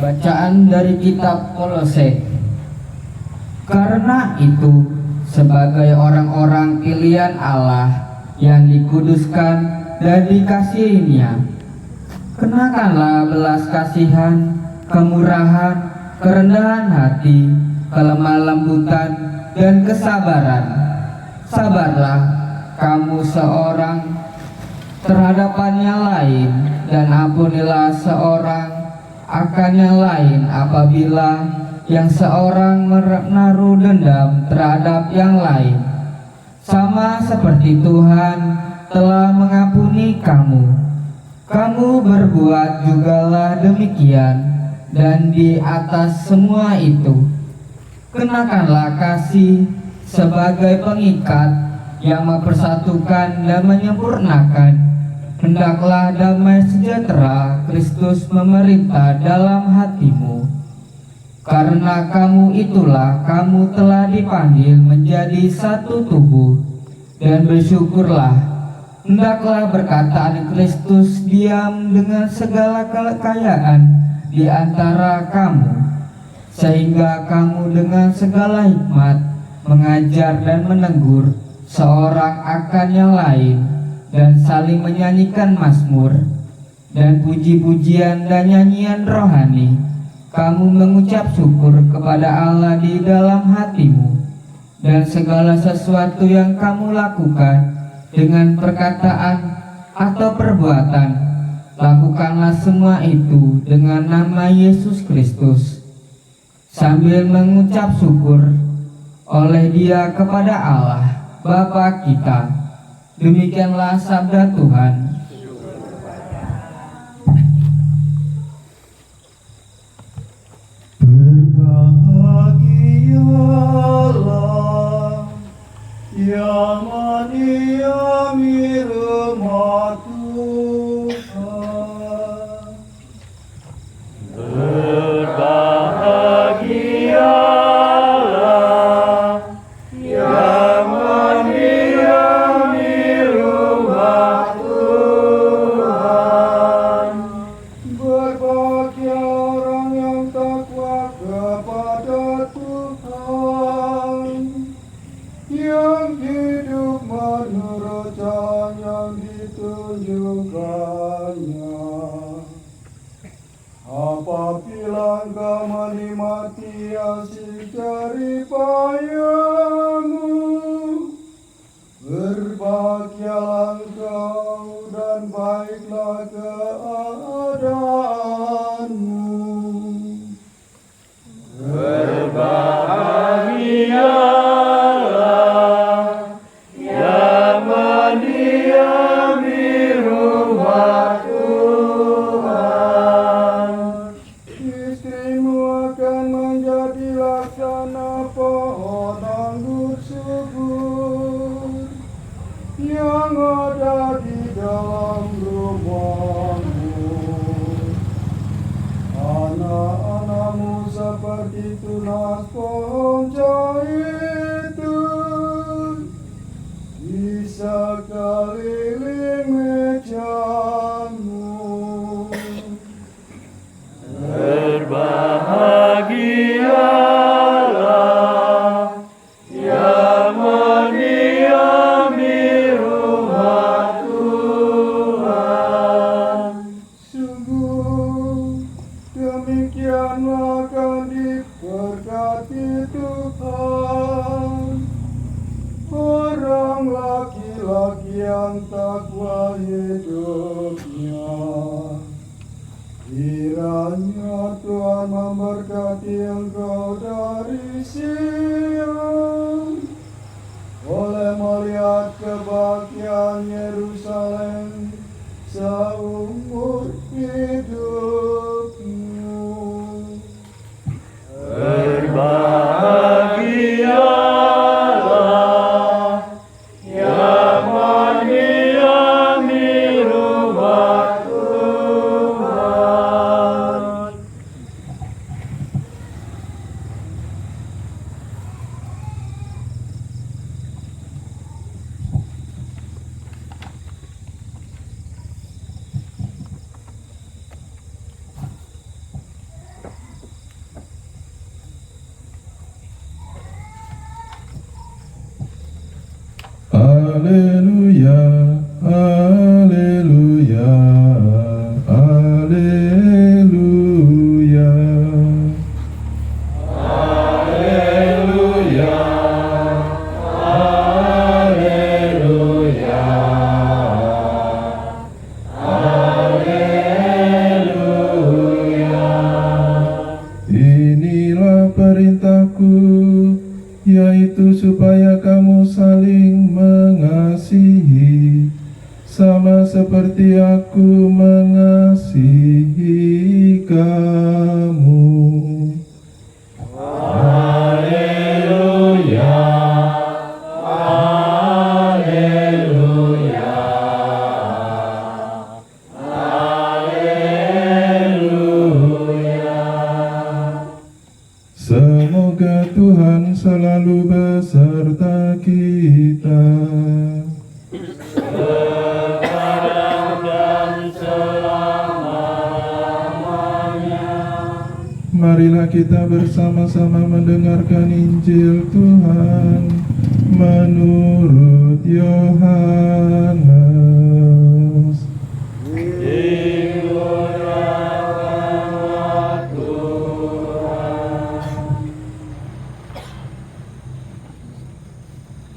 Bacaan dari kitab Kolose. Karena itu, sebagai orang-orang pilihan Allah yang dikuduskan dan dikasihinya, kenakanlah belas kasihan, kemurahan, kerendahan hati, kelemah lembutan, dan kesabaran. Sabarlah kamu seorang terhadapan yang lain, dan ampunilah seorang akan yang lain apabila yang seorang menaruh dendam terhadap yang lain. Sama seperti Tuhan telah mengampuni kamu, kamu berbuat jugalah demikian. Dan di atas semua itu, kenakanlah kasih sebagai pengikat yang mempersatukan dan menyempurnakan. Hendaklah damai sejahtera Kristus memerintah dalam hatimu. Karena kamu telah dipanggil menjadi satu tubuh, dan bersyukurlah. Hendaklah berkataan Kristus diam dengan segala kekayaan di antara kamu, sehingga kamu dengan segala hikmat mengajar dan menegur seorang akan yang lain, dan saling menyanyikan mazmur dan puji-pujian dan nyanyian rohani. Kamu mengucap syukur kepada Allah di dalam hatimu, dan segala sesuatu yang kamu lakukan dengan perkataan atau perbuatan, lakukanlah semua itu dengan nama Yesus Kristus, sambil mengucap syukur oleh Dia kepada Allah Bapa kita. Demikianlah sabda Tuhan. Berbahagialah yang mendiami rumah Tuhan. Berbahagialah yang mendiami rumah Tuhan. Berbahagia orang yang takwa kepada Tuhan, yang hidup menurut jalan yang ditunjukkannya. Apabila engkau menikmati hasil jerih payahmu, berbahagialah engkau dan baiklah keadaanmu. Berbahagialah yang mendiami rumah Tuhan. Istrimu akan menjadi laksana pohon anggur subur yang ada di dalam rumahmu. Anak-anakmu seperti tunas pohon zaitun di sekeliling mejamu. Berbahagialah yang mendiami rumah Tuhan. Sungguh demikianlah akan diberkati Tuhan orang laki-laki yang takwa hidupnya. Kiranya Tuhan memberkati engkau dari Sion, oleh melihat kebahagiaan Yerusalem seumur hidupmu. Berbahagialah yang mendiami rumah Tuhan. Haleluya, haleluya, haleluya. Haleluya, haleluya, haleluya. Inilah perintahku, yaitu supaya kamu saling mengasihi, sama seperti aku mengasihi kamu. Haleluya, haleluya, haleluya. Semoga Tuhan selalu beserta kita. Sekarang dan selama-lamanya. Marilah kita bersama-sama mendengarkan Injil Tuhan menurut Yohanes. Dimuliakanlah Tuhan.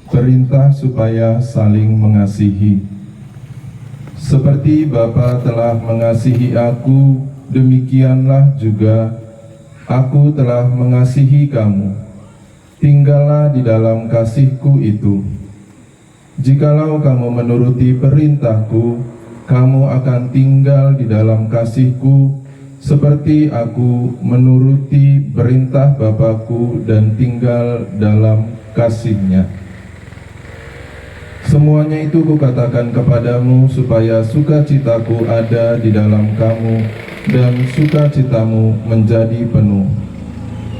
Perintah supaya saling mengasihi. Seperti Bapa telah mengasihi aku, demikianlah juga aku telah mengasihi kamu. Tinggallah di dalam kasihku itu. Jikalau kamu menuruti perintahku, kamu akan tinggal di dalam kasihku, seperti aku menuruti perintah Bapakku dan tinggal dalam kasihnya. Semuanya itu kukatakan kepadamu supaya sukacitaku ada di dalam kamu dan sukacitamu menjadi penuh.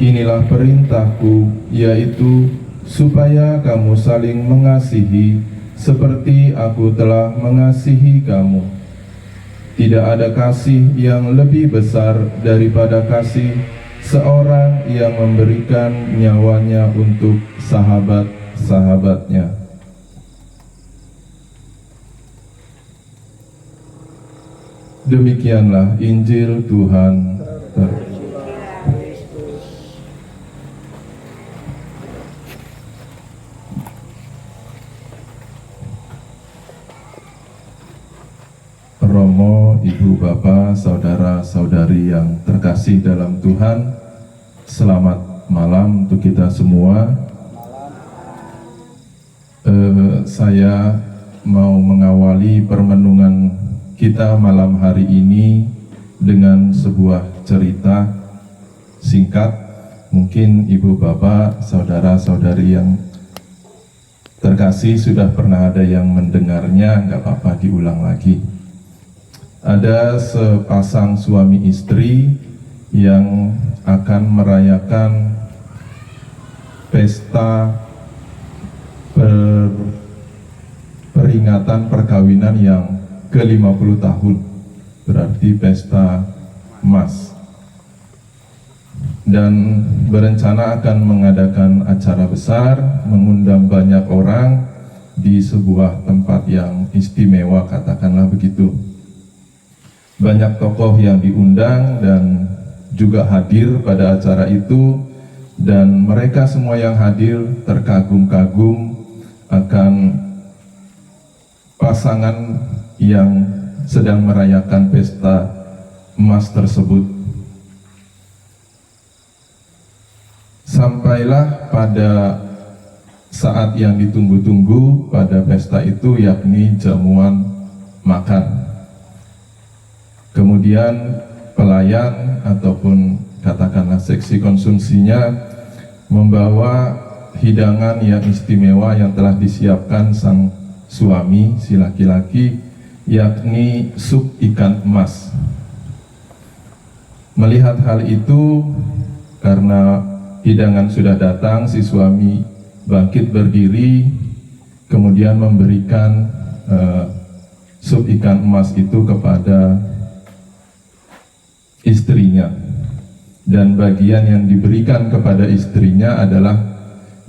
Inilah perintahku, yaitu supaya kamu saling mengasihi seperti aku telah mengasihi kamu. Tidak ada kasih yang lebih besar daripada kasih seorang yang memberikan nyawanya untuk sahabat-sahabatnya. Demikianlah Injil Tuhan. Romo, Ibu, Bapak, Saudara-saudari yang terkasih dalam Tuhan, selamat malam untuk kita semua. Saya mau mengawali permenungan kita malam hari ini dengan sebuah cerita singkat. Mungkin Ibu, Bapak, Saudara-saudari yang terkasih sudah pernah ada yang mendengarnya, nggak apa-apa diulang lagi. Ada sepasang suami istri yang akan merayakan pesta peringatan perkawinan yang ke-50 tahun, berarti pesta emas, dan berencana akan mengadakan acara besar, mengundang banyak orang di sebuah tempat yang istimewa, katakanlah begitu. Banyak tokoh yang diundang dan juga hadir pada acara itu, dan mereka semua yang hadir terkagum-kagum akan pasangan yang sedang merayakan pesta emas tersebut. Sampailah pada saat yang ditunggu-tunggu pada pesta itu, yakni jamuan makan. Kemudian pelayan ataupun katakanlah seksi konsumsinya membawa hidangan yang istimewa yang telah disiapkan sang suami, si laki-laki, yakni sup ikan emas. Melihat hal itu, karena hidangan sudah datang, si suami bangkit berdiri, kemudian memberikan sup ikan emas itu kepada istrinya. Dan bagian yang diberikan kepada istrinya adalah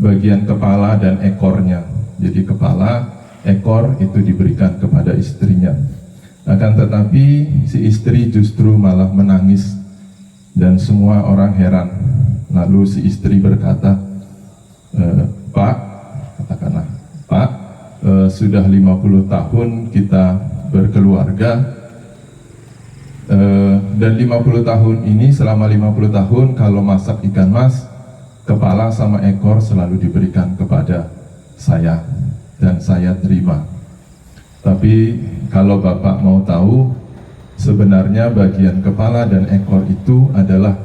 bagian kepala dan ekornya. Jadi kepala, ekor itu diberikan kepada istrinya. Akan tetapi si istri justru malah menangis dan semua orang heran. Lalu si istri berkata, Pak, katakanlah, Pak, sudah 50 tahun kita berkeluarga, dan 50 tahun ini, selama 50 tahun kalau masak ikan mas, kepala sama ekor selalu diberikan kepada saya dan saya terima. Tapi kalau Bapak mau tahu, sebenarnya bagian kepala dan ekor itu adalah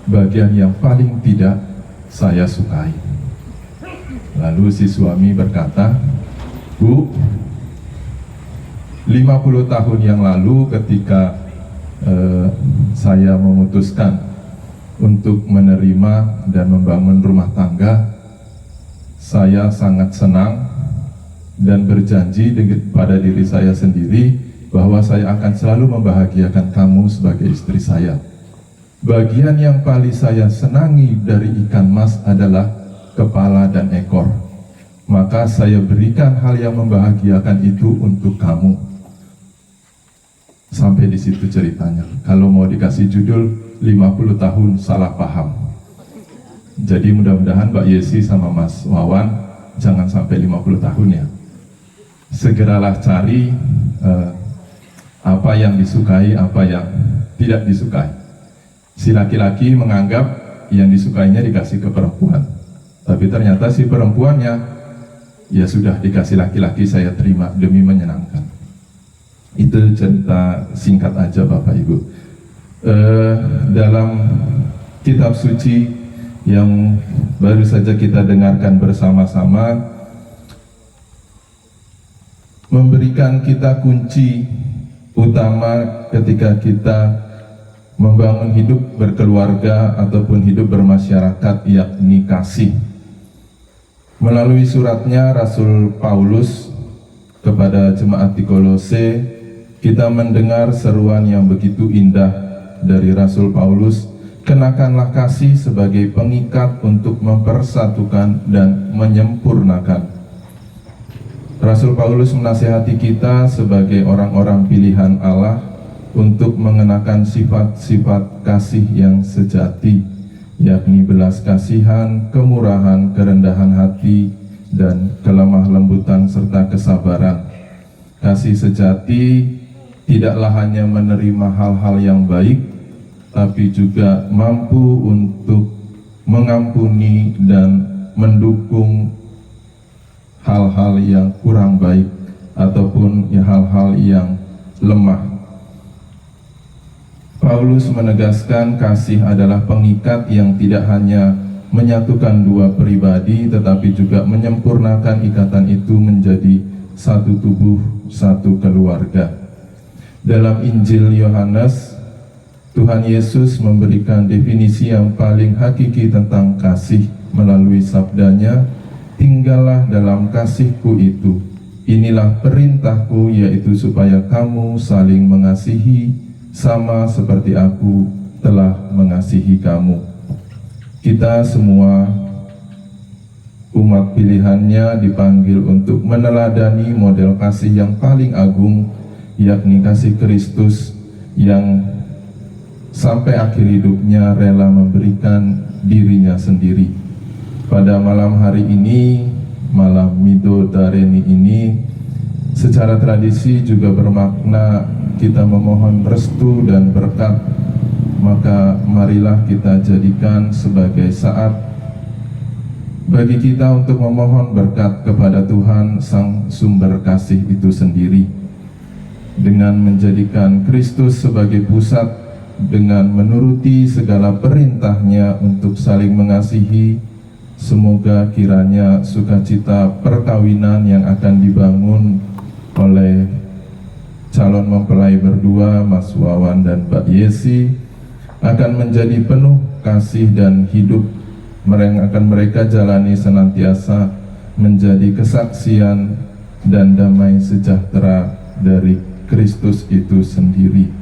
bagian yang paling tidak saya sukai. Lalu si suami berkata, Bu, 50 tahun yang lalu ketika saya memutuskan untuk menerima dan membangun rumah tangga, saya sangat senang dan berjanji pada diri saya sendiri bahwa saya akan selalu membahagiakan kamu sebagai istri saya. Bagian yang paling saya senangi dari ikan mas adalah kepala dan ekor. Maka saya berikan hal yang membahagiakan itu untuk kamu. Sampai di situ ceritanya. Kalau mau dikasih judul 50 tahun salah paham. Jadi mudah-mudahan Mbak Yesi sama Mas Wawan jangan sampai 50 tahun ya. Segeralah cari apa yang disukai, apa yang tidak disukai. Si laki-laki menganggap yang disukainya dikasih ke perempuan, tapi ternyata si perempuannya, ya sudah dikasih laki-laki, saya terima demi menyenangkan. Itu cerita singkat aja Bapak Ibu. Dalam kitab suci yang baru saja kita dengarkan bersama-sama, memberikan kita kunci utama ketika kita membangun hidup berkeluarga ataupun hidup bermasyarakat, yakni kasih. Melalui suratnya Rasul Paulus kepada jemaat di Kolose, kita mendengar seruan yang begitu indah dari Rasul Paulus, kenakanlah kasih sebagai pengikat untuk mempersatukan dan menyempurnakan. Rasul Paulus menasihati kita sebagai orang-orang pilihan Allah untuk mengenakan sifat-sifat kasih yang sejati, yakni belas kasihan, kemurahan, kerendahan hati, dan kelemah lembutan serta kesabaran. Kasih sejati tidaklah hanya menerima hal-hal yang baik, tapi juga mampu untuk mengampuni dan mendukung hal-hal yang kurang baik ataupun hal-hal yang lemah. Paulus menegaskan kasih adalah pengikat yang tidak hanya menyatukan dua pribadi, tetapi juga menyempurnakan ikatan itu menjadi satu tubuh, satu keluarga. Dalam Injil Yohanes, Tuhan Yesus memberikan definisi yang paling hakiki tentang kasih melalui sabdanya, tinggallah dalam kasihku itu. Inilah perintahku, yaitu supaya kamu saling mengasihi, sama seperti aku telah mengasihi kamu. Kita semua umat pilihannya dipanggil untuk meneladani model kasih yang paling agung, yakni kasih Kristus yang sampai akhir hidupnya rela memberikan dirinya sendiri. Pada malam hari ini, malam Midodareni ini, secara tradisi juga bermakna kita memohon restu dan berkat. Maka marilah kita jadikan sebagai saat bagi kita untuk memohon berkat kepada Tuhan Sang Sumber Kasih itu sendiri, dengan menjadikan Kristus sebagai pusat, dengan menuruti segala perintahnya untuk saling mengasihi. Semoga kiranya sukacita perkawinan yang akan dibangun oleh calon mempelai berdua, Mas Wawan dan Mbak Yesi, akan menjadi penuh kasih dan hidup yang akan mereka jalani senantiasa menjadi kesaksian dan damai sejahtera dari Kristus itu sendiri.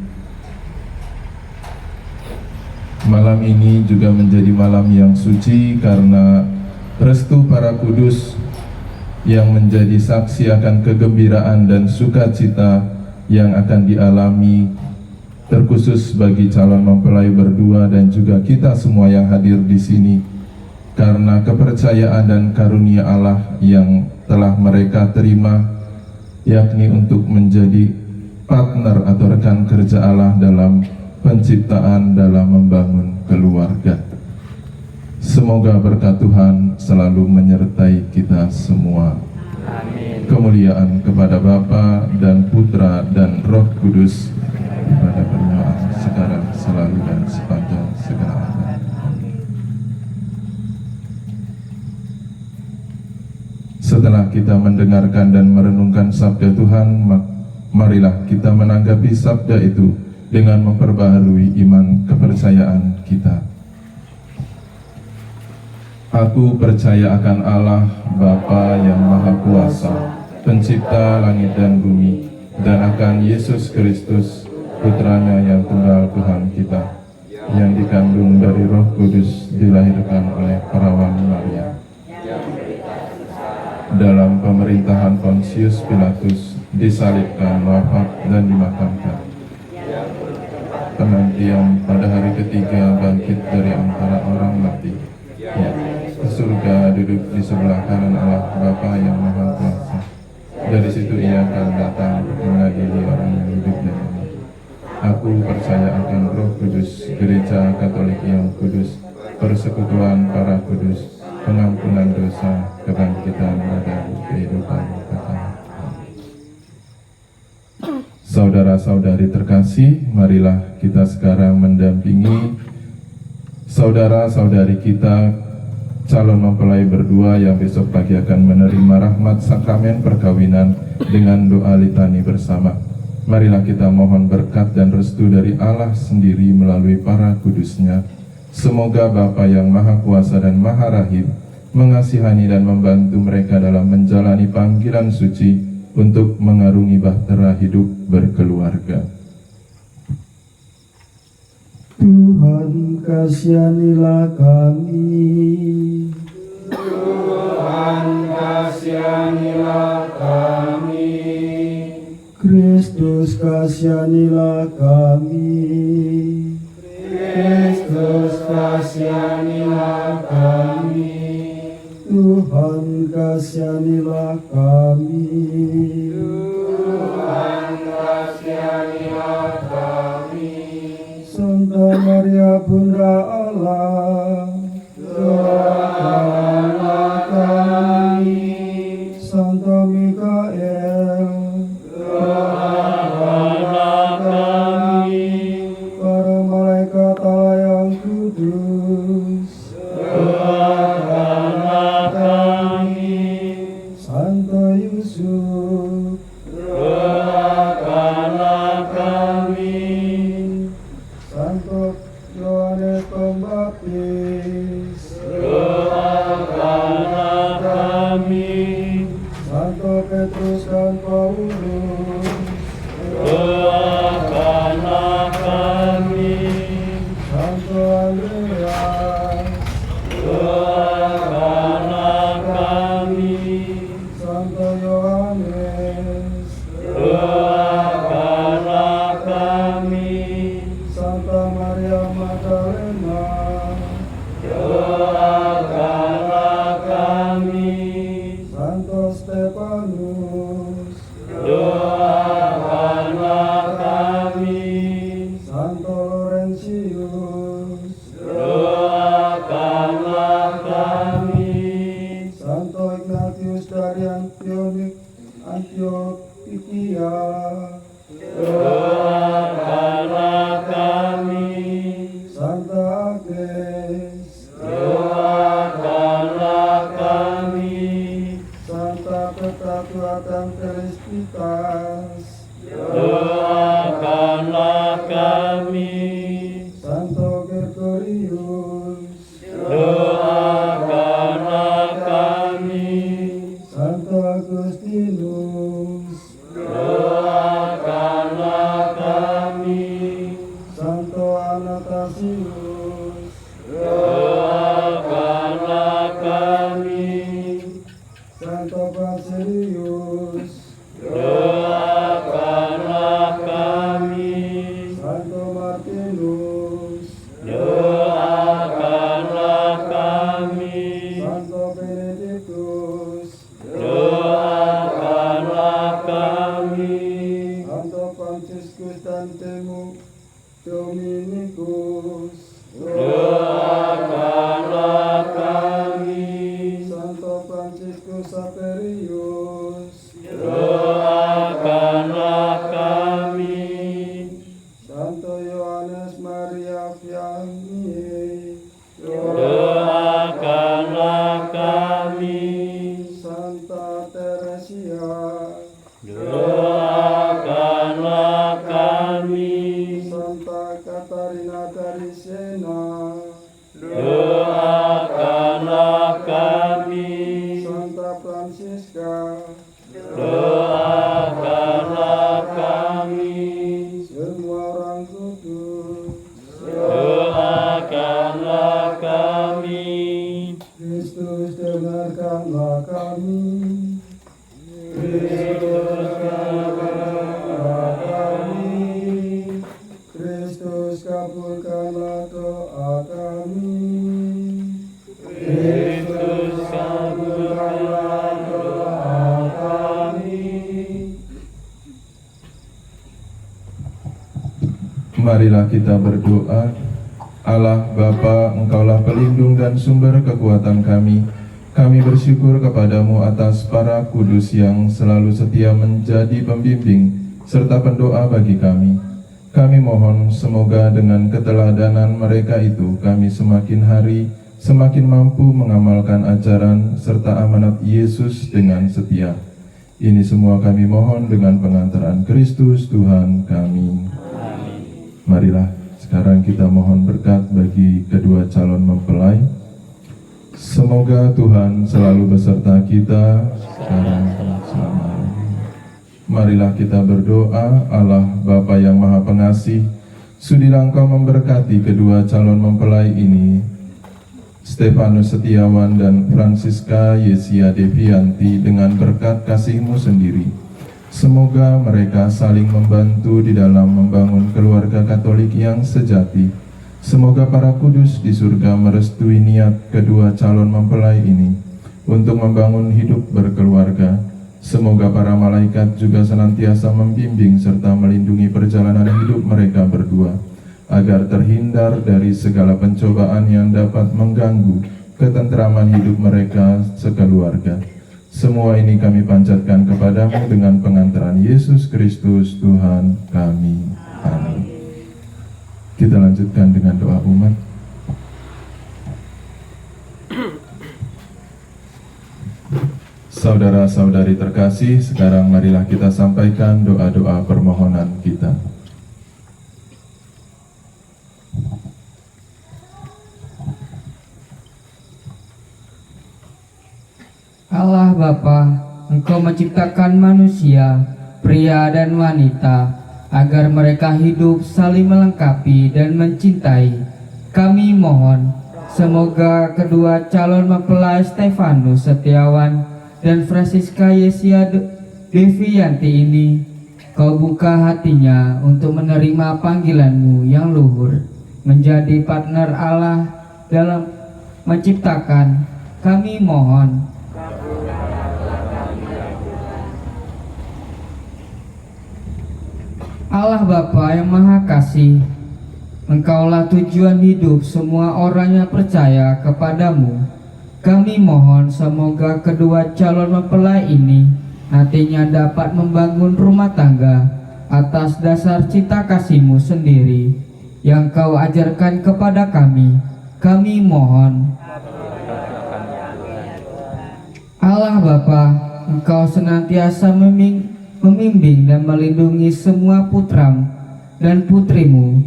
Malam ini juga menjadi malam yang suci karena restu para kudus yang menjadi saksi akan kegembiraan dan sukacita yang akan dialami, terkhusus bagi calon mempelai berdua dan juga kita semua yang hadir di sini, karena kepercayaan dan karunia Allah yang telah mereka terima, yakni untuk menjadi partner atau rekan kerja Allah dalam penciptaan, dalam membangun keluarga. Semoga berkat Tuhan selalu menyertai kita semua. Amin. Kemuliaan kepada Bapa dan Putra dan Roh Kudus, pada permulaan sekarang, selalu, dan sepanjang segala abad. Setelah kita mendengarkan dan merenungkan sabda Tuhan, marilah kita menanggapi sabda itu dengan memperbaharui iman kepercayaan kita. Aku percaya akan Allah, Bapa yang Maha Kuasa, Pencipta langit dan bumi, dan akan Yesus Kristus, Putranya yang tunggal Tuhan kita, yang dikandung dari Roh Kudus, dilahirkan oleh perawan Maria, dalam pemerintahan Pontius Pilatus, disalibkan, wafat, dan dimakamkan. Kemudian pada hari ketiga bangkit dari antara orang mati, ke surga, duduk di sebelah kanan Allah Bapa yang Maha Kuasa. Dari situ ia akan datang mengadili orang yang hidup dan mati. Aku percaya akan Roh Kudus, Gereja Katolik yang kudus, persekutuan para kudus, pengampunan dosa, kebangkitan dan kehidupan kekal. Saudara-saudari terkasih, marilah kita sekarang mendampingi saudara-saudari kita calon mempelai berdua yang besok pagi akan menerima rahmat sakramen perkawinan dengan doa litani bersama. Marilah kita mohon berkat dan restu dari Allah sendiri melalui para kudusnya. Semoga Bapa yang Maha Kuasa dan Maha Rahim mengasihani dan membantu mereka dalam menjalani panggilan suci untuk mengarungi bahtera hidup berkeluarga. Tuhan kasihanilah kami. Tuhan kasihanilah kami. Kristus kasihanilah kami. Kristus kasihanilah kami. Tuhan kasihanilah kami. Tuhan kasihanilah kami. Santa Maria Bunda Allah, Doakanlah kami. Santo Mikael, Doakanlah kami. para malaikat Allah yang kudus, Doakanlah kami. Santo Yusuf, Doakanlah kami. Santo Yohanes Pembaptis, Doakanlah kami. Santo Petrus dan Paulus, Doakanlah kami. Santo Andreas, Doakanlah kami. Santo Yohanes, Doakanlah kami. Santa Maria Magdalena, Doakanlah kami. Santo Stefanus, Doakanlah kami. Santo Laurentius, Doakanlah kami. Santo Ignatius dari Antioquia, Doakanlah kami. Santa Agnes, Doakanlah kami. Santa Perpetua dan Felicitas, Doakanlah kami. Santo Gregorius, Doakanlah kami. Santo Agustinus, Doakanlah kami. Santo Anastasius, Doakanlah kami. Santo Franciscus Dominikus, doakanlah kami. Santo Fransiskus Saverius, Doakanlah kami. Santo Yohanes Maria Vianney, Doakanlah kami. Santa Teresia, Doakanlah kami. Santa Katarina dari Siena, Doakanlah kami. Santa Francisca, Doakanlah kami. semua orang kudus, Doakanlah kami. Kristus dengarkanlah kami. Kristus kabulkanlah doa kami. Kristus kabulkanlah doa kami. Marilah kita berdoa. Allah Bapa, Engkaulah pelindung dan sumber kekuatan kami. Kami bersyukur kepadamu atas para kudus yang selalu setia menjadi pembimbing serta pendoa bagi kami. Kami mohon semoga dengan keteladanan mereka itu kami semakin hari semakin mampu mengamalkan ajaran serta amanat Yesus dengan setia. Ini semua kami mohon dengan pengantaran Kristus Tuhan kami. Marilah sekarang kita mohon berkat bagi kedua calon mempelai. Semoga Tuhan selalu beserta kita sekarang dan selamanya. Marilah kita berdoa. Allah Bapa yang Maha Pengasih, sudilah Engkau memberkati kedua calon mempelai ini, Stefanus Setiawan dan Francisca Yesia Devianti, dengan berkat kasih-Mu sendiri. Semoga mereka saling membantu di dalam membangun keluarga Katolik yang sejati. Semoga para kudus di surga merestui niat kedua calon mempelai ini untuk membangun hidup berkeluarga. Semoga para malaikat juga senantiasa membimbing serta melindungi perjalanan hidup mereka berdua, agar terhindar dari segala pencobaan yang dapat mengganggu ketentraman hidup mereka sekeluarga. Semua ini kami panjatkan kepadamu dengan pengantaran Yesus Kristus Tuhan kami. Amin. Kita lanjutkan dengan doa umat. Saudara-saudari terkasih, sekarang marilah kita sampaikan doa-doa permohonan kita. Allah Bapa, Engkau menciptakan manusia, pria dan wanita, agar mereka hidup saling melengkapi dan mencintai. Kami mohon, semoga kedua calon mempelai Stefanus Setiawan dan Francisca Yesia Devianti ini, Kau buka hatinya untuk menerima panggilan-Mu yang luhur, menjadi partner Allah dalam menciptakan. Kami mohon, Allah Bapa yang Maha Kasih, Engkaulah tujuan hidup semua orang yang percaya kepadamu. Kami mohon semoga kedua calon mempelai ini nantinya dapat membangun rumah tangga atas dasar cita kasih-Mu sendiri yang Kau ajarkan kepada kami. Kami mohon, Allah Bapa, Engkau senantiasa membimbing dan melindungi semua putra dan putrimu.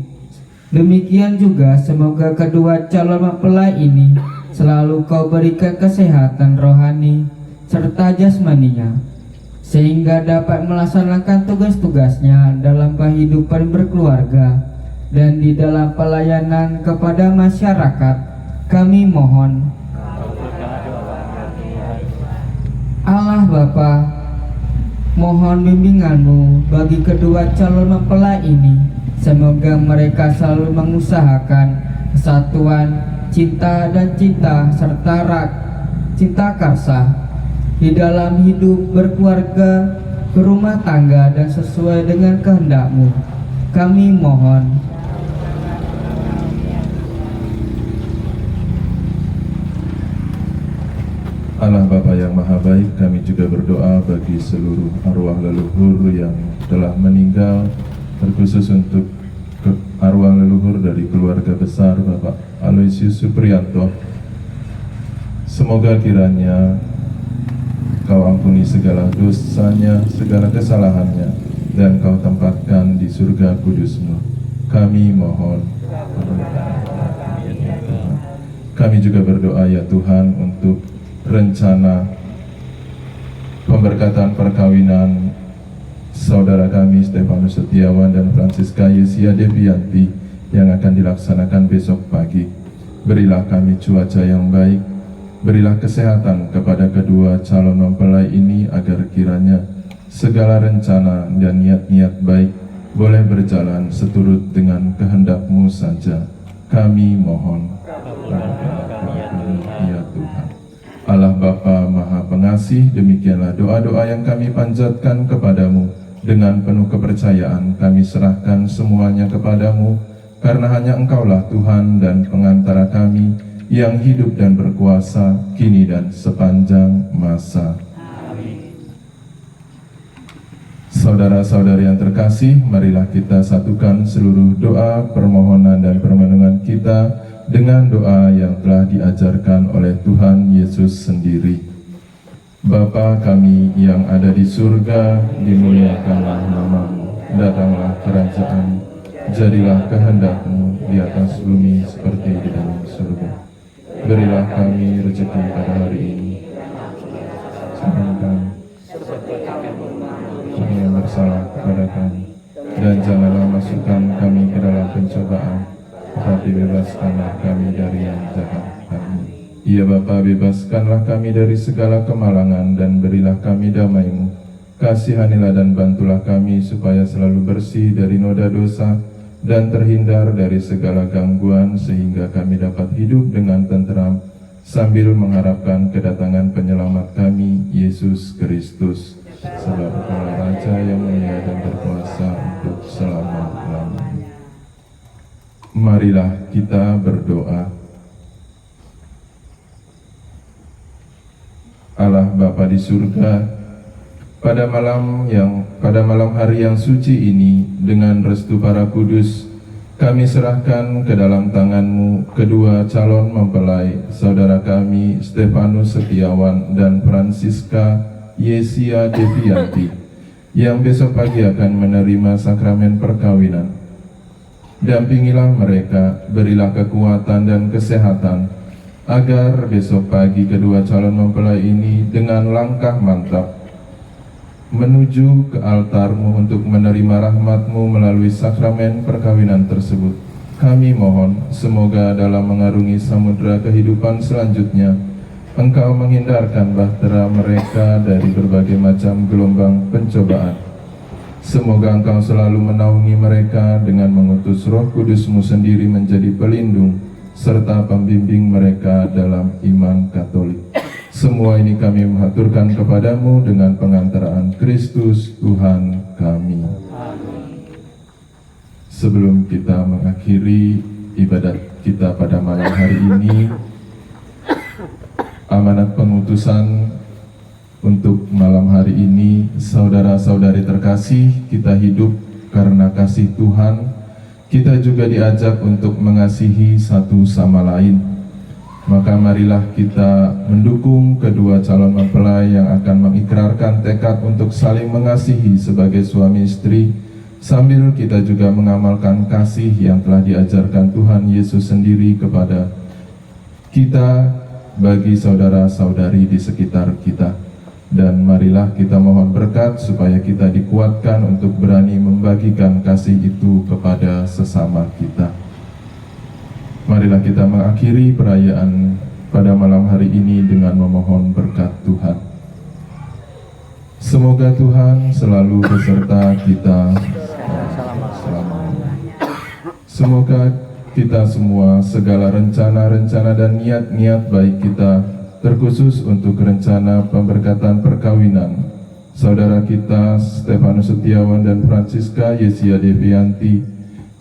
Demikian juga semoga kedua calon mempelai ini selalu Kau berikan kesehatan rohani serta jasmaninya, sehingga dapat melaksanakan tugas-tugasnya dalam kehidupan berkeluarga dan di dalam pelayanan kepada masyarakat. Kami mohon, Allah Bapa, mohon bimbingan-Mu bagi kedua calon mempelai ini. Semoga mereka selalu mengusahakan kesatuan, cinta dan cinta serta cinta karsa di dalam hidup berkeluarga, berumah tangga dan sesuai dengan kehendak-Mu. Kami mohon, Allah Bapa yang Maha Baik, kami juga berdoa bagi seluruh arwah leluhur yang telah meninggal, terkhusus untuk arwah leluhur dari keluarga besar Bapak Aloysius Supriyanto. Semoga kiranya Kau ampuni segala dosanya, segala kesalahannya, dan Kau tempatkan di surga kudus-Mu. Kami mohon. Kami juga berdoa ya Tuhan untuk rencana pemberkatan perkawinan saudara kami Stefanus Setiawan dan Francisca Yesia Devianti yang akan dilaksanakan besok pagi. Berilah kami cuaca yang baik, berilah kesehatan kepada kedua calon mempelai ini agar kiranya segala rencana dan niat-niat baik boleh berjalan seturut dengan kehendak-Mu saja. Kami mohon. Ya Tuhan. Allah Bapa Maha Pengasih, demikianlah doa-doa yang kami panjatkan kepadamu. Dengan penuh kepercayaan kami serahkan semuanya kepadamu, karena hanya Engkaulah Tuhan dan pengantara kami yang hidup dan berkuasa kini dan sepanjang masa. Saudara-saudari yang terkasih, marilah kita satukan seluruh doa, permohonan dan permenungan kita dengan doa yang telah diajarkan oleh Tuhan Yesus sendiri. Bapa kami yang ada di surga, dimuliakanlah nama-Mu, datanglah kerajaan-Mu, jadilah kehendak-Mu di atas bumi seperti di dalam surga. Berilah kami rezeki pada hari ini, kami yang bersalah kepada kami, dan janganlah masukkan kami ke dalam pencobaan, tetapi bebaskanlah kami dari yang jahat. Amin. Ya Bapa, bebaskanlah kami dari segala kemalangan dan berilah kami damai-Mu. Kasihanilah dan bantulah kami supaya selalu bersih dari noda dosa dan terhindar dari segala gangguan, sehingga kami dapat hidup dengan tenteram sambil mengharapkan kedatangan penyelamat kami, Yesus Kristus. Sebab Engkaulah Raja yang mulia dan berkuasa untuk selama-lamanya. Marilah kita berdoa. Allah Bapa di surga, pada malam hari yang suci ini, dengan restu para kudus, kami serahkan ke dalam tangan-Mu kedua calon mempelai, saudara kami Stefanus Setiawan dan Francisca Yesia Devianti, yang besok pagi akan menerima sakramen perkawinan. Dampingilah mereka, berilah kekuatan dan kesehatan, agar besok pagi kedua calon mempelai ini dengan langkah mantap menuju ke altar-Mu untuk menerima rahmat-Mu melalui sakramen perkawinan tersebut. Kami mohon, semoga dalam mengarungi samudera kehidupan selanjutnya, Engkau menghindarkan bahtera mereka dari berbagai macam gelombang pencobaan. Semoga Engkau selalu menaungi mereka dengan mengutus Roh Kudus-Mu sendiri menjadi pelindung serta pembimbing mereka dalam iman Katolik. Semua ini kami mengaturkan kepadamu dengan pengantaraan Kristus Tuhan kami. Sebelum kita mengakhiri ibadat kita pada malam hari ini, amanat pengutusan untuk malam hari ini, saudara-saudari terkasih, kita hidup karena kasih Tuhan. Kita juga diajak untuk mengasihi satu sama lain. Maka marilah kita mendukung kedua calon mempelai yang akan mengikrarkan tekad untuk saling mengasihi sebagai suami istri, sambil kita juga mengamalkan kasih yang telah diajarkan Tuhan Yesus sendiri kepada kita bagi saudara-saudari di sekitar kita. Dan marilah kita mohon berkat supaya kita dikuatkan untuk berani membagikan kasih itu kepada sesama kita. Marilah kita mengakhiri perayaan pada malam hari ini dengan memohon berkat Tuhan. Semoga Tuhan selalu beserta kita selamanya. Semoga kita semua, segala rencana-rencana dan niat-niat baik kita, terkhusus untuk rencana pemberkatan perkawinan saudara kita Stefanus Setiawan dan Francisca Yesia Devianti,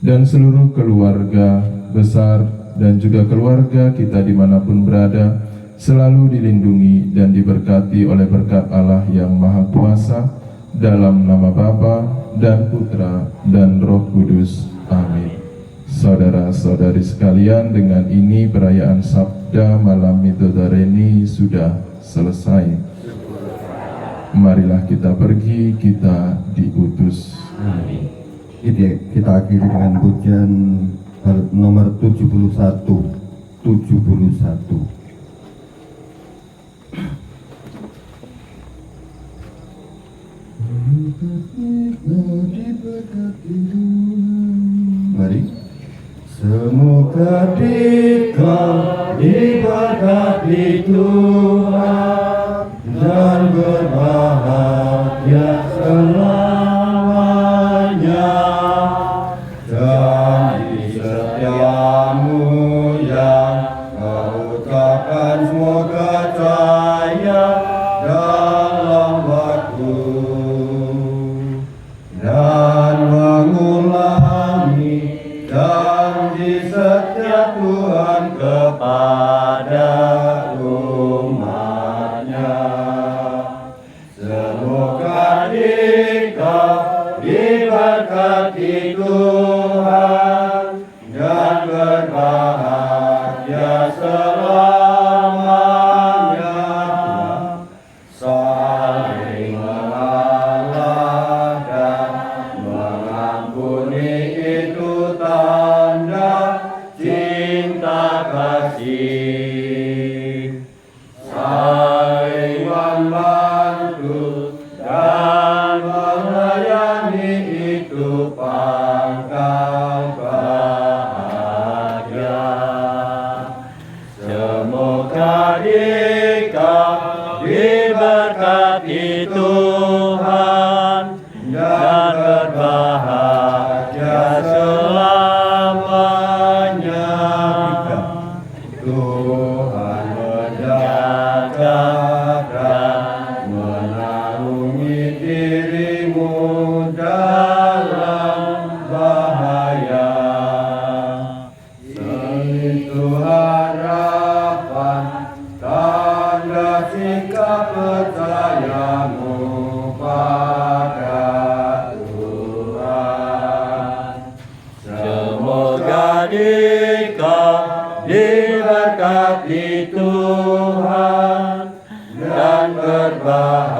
dan seluruh keluarga besar dan juga keluarga kita dimanapun berada, selalu dilindungi dan diberkati oleh berkat Allah yang Maha Kuasa, dalam nama Bapa dan Putra dan Roh Kudus. Amin. Saudara-saudari sekalian, dengan ini perayaan Sabda Malam Midodareni sudah selesai. Marilah kita pergi, kita diutus. Amin. Kita akhiri dengan pujian nomor 71. Mari. Semoga dikau diberkati Tuhan dan berbahagia selamanya. Janji setiamu yang kau ucapkan semoga jaya dalam waktu dan mengulangi janji setia Tuhan kepada umatnya. Semoga dikau diberkati Tuhan dan berbahagia selamanya. Saling mengalah dan mengampuni itu tanda cinta kasih. Saling membantu dan melayani itu pangkal bahagia. Semoga dikau diberkati Tuhan dan berbahagia selamanya. Tuhan menjaga dan menaungi dirimu dalam bahaya. Itu harapan, tanda sikap percayamu pada Tuhan. Semoga dikau diberkati Tuhan dan berbahagia